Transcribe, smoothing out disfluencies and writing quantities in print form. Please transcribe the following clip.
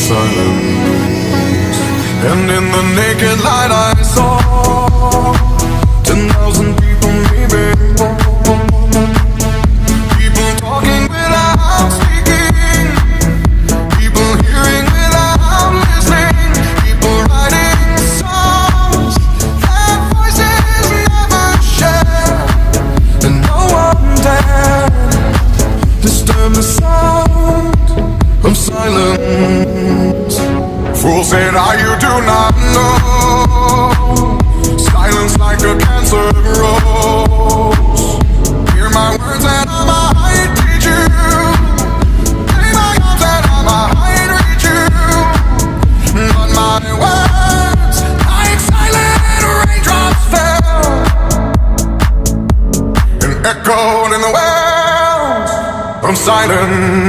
silence. And in the naked light I saw 10,000 people maybe. People talking without speaking, people hearing without listening, people writing songs that voices never share, and no one dared disturb the sound of silence. Fool said, you do not know. Silence like a cancer grows. Hear my words and I might teach you. Lay my arms and I might reach you. But my words, like silent raindrops, fell and echoed in the wells of silence.